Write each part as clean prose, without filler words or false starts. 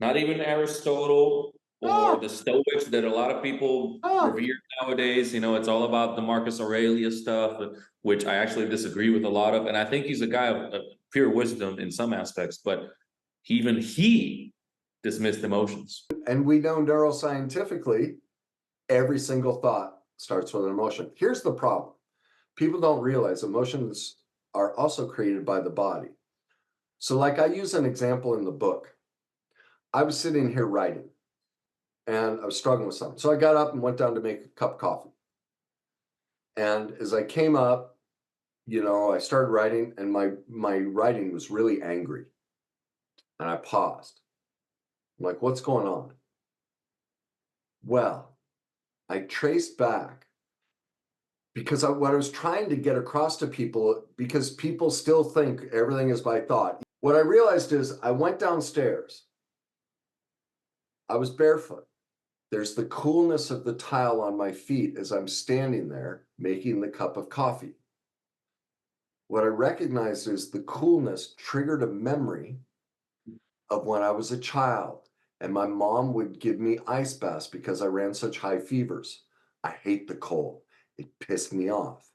Not even Aristotle or No, the Stoics that a lot of people no. revere nowadays. It's all about the Marcus Aurelius stuff, which I actually disagree with a lot of. And I think he's a guy of pure wisdom in some aspects, but even he dismissed emotions. And we know neuroscientifically, every single thought starts with an emotion. Here's the problem. People don't realize emotions are also created by the body. So, like I use an example in the book. I was sitting here writing and I was struggling with something. So I got up and went down to make a cup of coffee. And as I came up, I started writing and my writing was really angry. And I paused. I'm like, what's going on? Well, I traced back because what I was trying to get across to people, because people still think everything is by thought. What I realized is I went downstairs. I was barefoot. There's the coolness of the tile on my feet as I'm standing there making the cup of coffee. What I recognized is the coolness triggered a memory of when I was a child and my mom would give me ice baths because I ran such high fevers. I hate the cold. It pissed me off.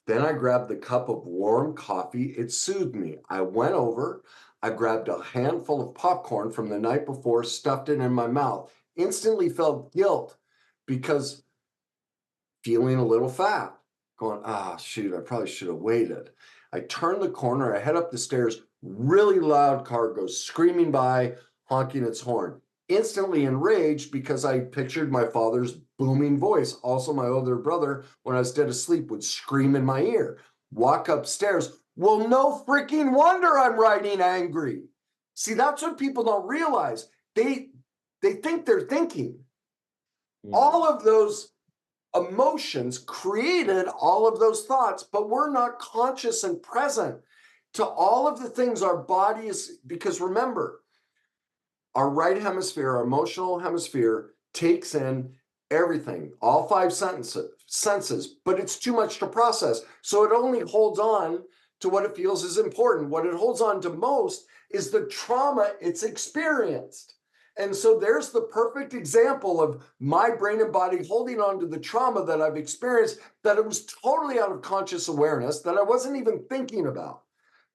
Then I grabbed the cup of warm coffee. It soothed me. I went over, I grabbed a handful of popcorn from the night before, stuffed it in my mouth, instantly felt guilt because feeling a little fat, going, shoot, I probably should have waited. I turn the corner, I head up the stairs, really loud car goes screaming by, honking its horn. Instantly enraged because I pictured my father's booming voice. Also, my older brother, when I was dead asleep, would scream in my ear. Walk upstairs. Well, no freaking wonder I'm writing angry. See, that's what people don't realize. They think they're thinking. All of those emotions created all of those thoughts, but we're not conscious and present to all of the things our body is. Because remember, our right hemisphere, our emotional hemisphere, takes in everything, all five senses, but it's too much to process. So it only holds on to what it feels is important. What it holds on to most is the trauma it's experienced. And so there's the perfect example of my brain and body holding on to the trauma that I've experienced, that it was totally out of conscious awareness, that I wasn't even thinking about.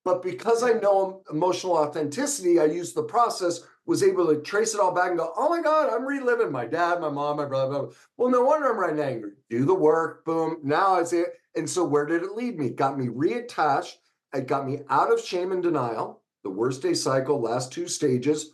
But because I know emotional authenticity, I used the process, was able to trace it all back and go, oh my God, I'm reliving my dad, my mom, my brother. Blah, blah. Well, no wonder I'm writing angry. Do the work, boom. Now I see it. And so where did it lead me? It got me reattached. It got me out of shame and denial, the worst day cycle, last two stages.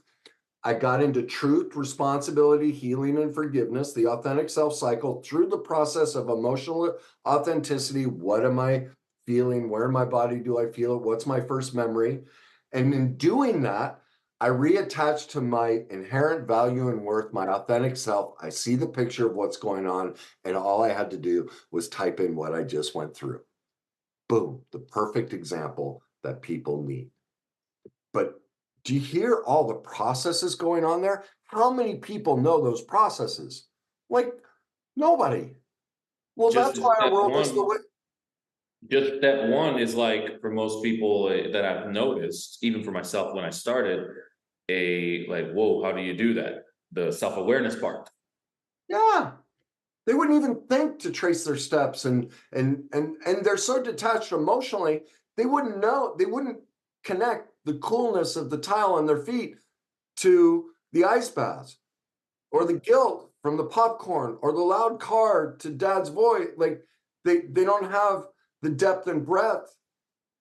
I got into truth, responsibility, healing, and forgiveness, the authentic self cycle through the process of emotional authenticity. What am I feeling? Where in my body do I feel it? What's my first memory? And in doing that, I reattach to my inherent value and worth, my authentic self. I see the picture of what's going on, and all I had to do was type in what I just went through. Boom, the perfect example that people need. But do you hear all the processes going on there? How many people know those processes? Like nobody. Well, Just that's why our step world is the one, way. just step one is like for most people that I've noticed, even for myself when I started, whoa, how do you do that? The self-awareness part. Yeah. They wouldn't even think to trace their steps and they're so detached emotionally, they wouldn't know, they wouldn't connect the coolness of the tile on their feet to the ice baths or the guilt from the popcorn or the loud car to dad's voice. Like they don't have the depth and breadth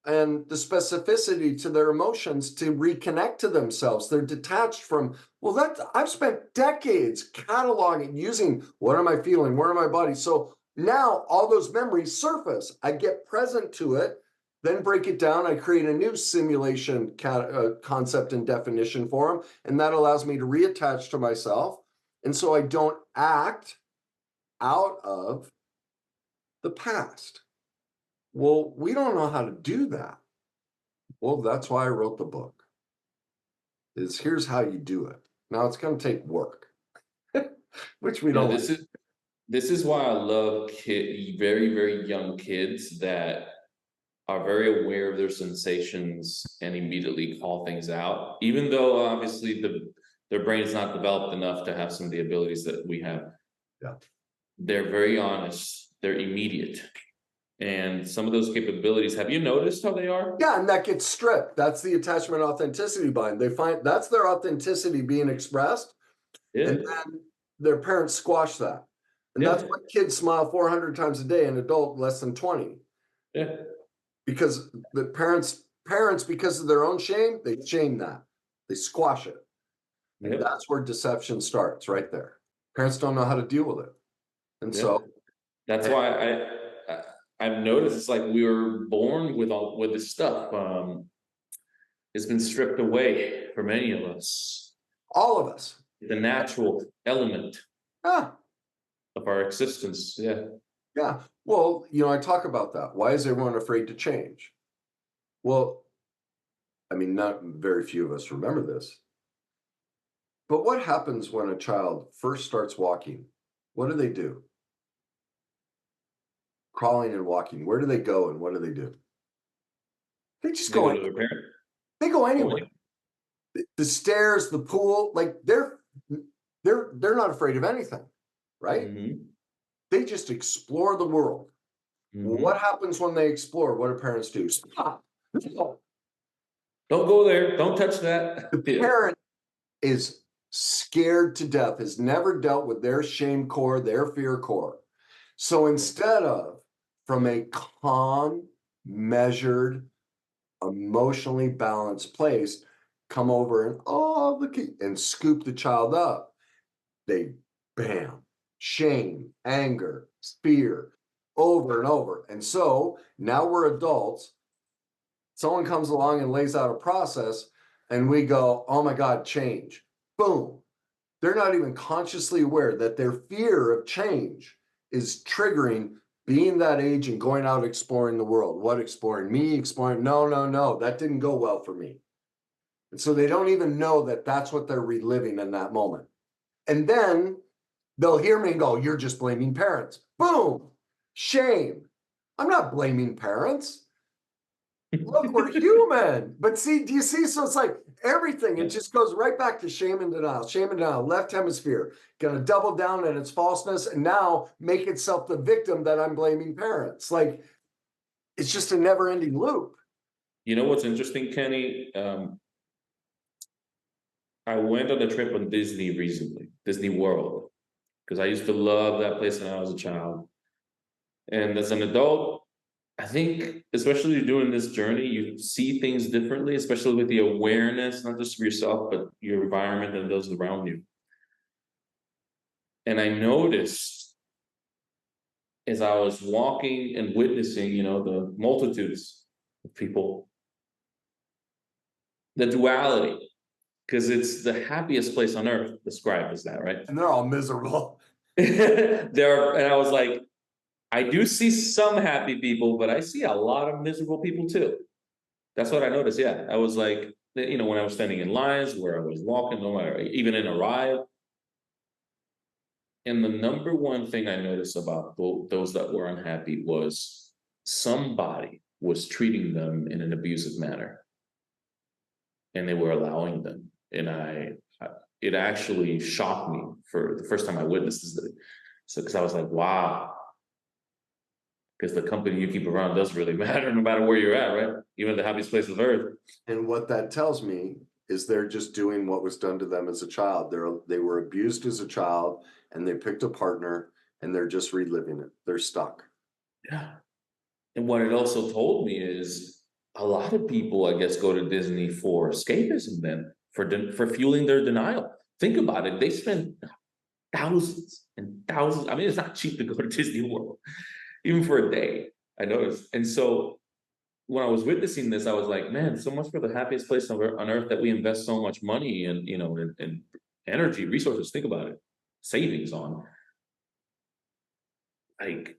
and the specificity to their emotions to reconnect to themselves. They're detached from, well, that I've spent decades cataloging, using what am I feeling, where am my body. So now all those memories surface. I get present to it, then break it down. I create a new simulation concept and definition for them, and that allows me to reattach to myself. And so I don't act out of the past. Well, we don't know how to do that. Well, that's why I wrote the book. Is here's how you do it. Now it's going to take work, which we You know, don't this like. is this is why I love very, very young kids that are very aware of their sensations and immediately call things out. Even though obviously their brain is not developed enough to have some of the abilities that we have. Yeah. They're very honest, they're immediate. And some of those capabilities, have you noticed how they are? Yeah, and that gets stripped. That's the attachment authenticity bind. They find that's their authenticity being expressed, Yeah. and then their parents squash that. And Yeah. that's why kids smile 400 times a day, an adult less than 20. Yeah. Because the parents, because of their own shame, they shame that. They squash it. And Yeah. that's where deception starts, right there. Parents don't know how to deal with it. And Yeah. so That's why I've noticed it's like we were born with this stuff. It's been stripped away for many of us. all of us. The natural element Yeah. of our existence. Yeah. Yeah. Well, I talk about that. Why is everyone afraid to change? Well, I mean, not very few of us remember this. But what happens when a child first starts walking? What do? Crawling and walking. Where do they go and what do? They just They go go to anywhere. their parent. They go anywhere. The stairs, the pool, like they're not afraid of anything, right? Mm-hmm. They just explore the world. Well, what happens when they explore? What do parents do? Stop. Don't go there. Don't touch that. The parent is scared to death, has never dealt with their shame core, their fear core. So instead of from a calm, measured, emotionally balanced place, come over and and scoop the child up, they bam, shame, anger, fear, over and over. And so now we're adults. Someone comes along and lays out a process, and we go, oh my God, change. Boom. They're not even consciously aware that their fear of change is triggering being that age and going out exploring the world. What exploring? Me exploring? No. That didn't go well for me. And so they don't even know that that's what they're reliving in that moment. And then they'll hear me and go, you're just blaming parents. Boom. Shame. I'm not blaming parents. Look, we're human. But see, do you see? So it's like everything, it just goes right back to shame and denial. Shame and denial, left hemisphere, gonna double down on its falseness and now make itself the victim that I'm blaming parents. Like, it's just a never-ending loop. You know what's interesting, Kenny? I went on a trip on Disney recently, Disney World, because I used to love that place when I was a child. And as an adult, I think, especially doing this journey, you see things differently, especially with the awareness, not just of yourself, but your environment and those around you. And I noticed as I was walking and witnessing, the multitudes of people, the duality, because it's the happiest place on earth described as that, right? And they're all miserable. And I was like, I do see some happy people, but I see a lot of miserable people too. That's what I noticed. Yeah. I was like, when I was standing in lines, where I was walking, even in a ride. And the number one thing I noticed about those that were unhappy was somebody was treating them in an abusive manner. And they were allowing them. And it actually shocked me for the first time I witnessed this. So, because I was like, wow. Because the company you keep around does really matter, no matter where you're at, right? Even the happiest place on earth. And what that tells me is they're just doing what was done to them as a child. They were abused as a child, and they picked a partner, and they're just reliving it. They're stuck. Yeah. And what it also told me is a lot of people, I guess, go to Disney for escapism, then for fueling their denial. Think about it. They spend thousands and thousands. I mean, it's not cheap to go to Disney World, even for a day, I noticed. And so when I was witnessing this, I was like, man, so much for the happiest place on earth that we invest so much money and, and energy, resources, think about it, savings on. Like,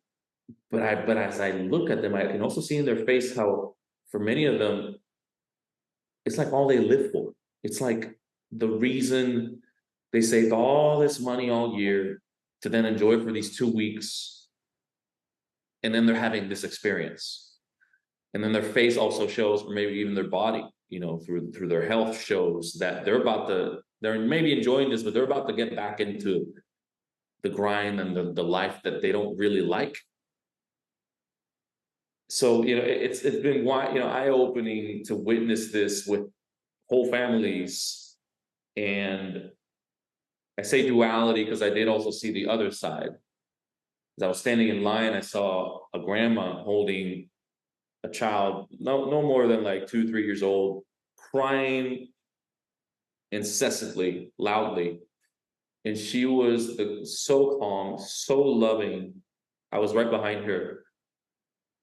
but as I look at them, I can also see in their face how, for many of them, it's like all they live for. It's like the reason they saved all this money all year to then enjoy for these 2 weeks. And then they're having this experience. And then their face also shows, or maybe even their body, through their health shows that they're about to They're maybe enjoying this, but they're about to get back into the grind and the life that they don't really like. So, it's been eye-opening to witness this with whole families. And I say duality because I did also see the other side. As I was standing in line, I saw a grandma holding a child, no more than like 2, 3 years old, crying incessantly, loudly. And she was so calm, so loving. I was right behind her,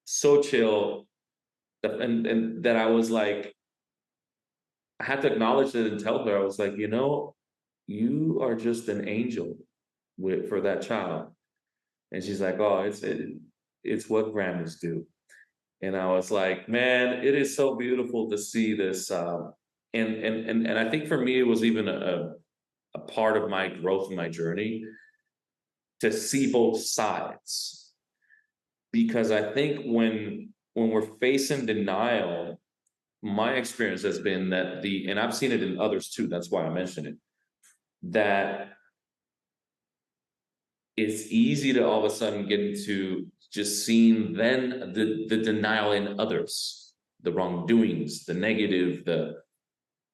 so chill. And that I was like, I had to acknowledge it and tell her, I was like, you are just an angel for that child. And she's like, oh, it's what grandmas do. And I was like, man, it is so beautiful to see this. And I think for me, it was even a part of my growth in my journey to see both sides. Because I think when we're facing denial, my experience has been that and I've seen it in others too, that's why I mentioned it, that it's easy to all of a sudden get into just seeing then the denial in others, the wrongdoings, the negative,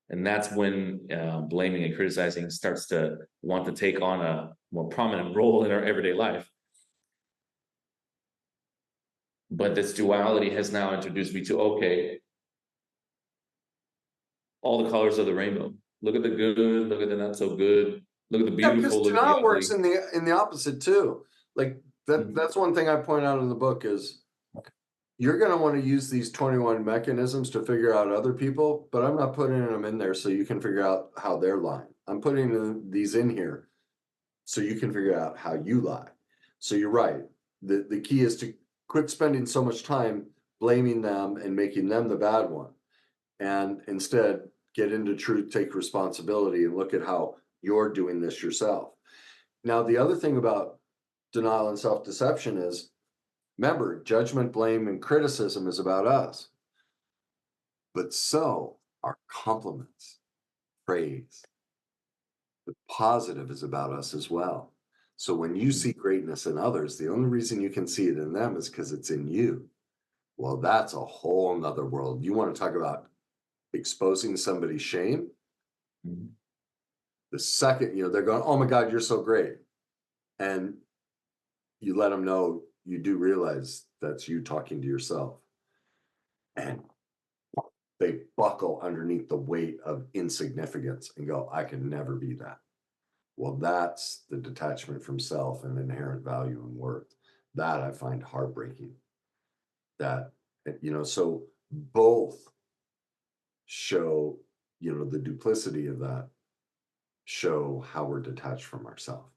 and that's when blaming and criticizing starts to want to take on a more prominent role in our everyday life. But this duality has now introduced me to, okay, all the colors of the rainbow. Look at the good, look at the not so good, look at the Yeah, because beautiful, look at denial the works ugly. in the opposite too. Like Mhm. that's one thing I point out in the book is you're going to want to use these 21 mechanisms to figure out other people, but I'm not putting them in there so you can figure out how they're lying. I'm putting these in here so you can figure out how you lie. So you're right. The key is to quit spending so much time blaming them and making them the bad one, and instead get into truth, take responsibility, and look at how you're doing this yourself. Now, the other thing about denial and self-deception is, remember, judgment, blame, and criticism is about us, but so are compliments, praise. The positive is about us as well. So when you see greatness in others, the only reason you can see it in them is because it's in you. Well, that's a whole nother world. You want to talk about exposing somebody's shame? Mhm. The second, they're going, oh my God, you're so great. And you let them know you do realize that's you talking to yourself. And they buckle underneath the weight of insignificance and go, I can never be that. Well, that's the detachment from self and inherent value and worth. That I find heartbreaking. That, so both show, the duplicity of that, show how we're detached from ourselves.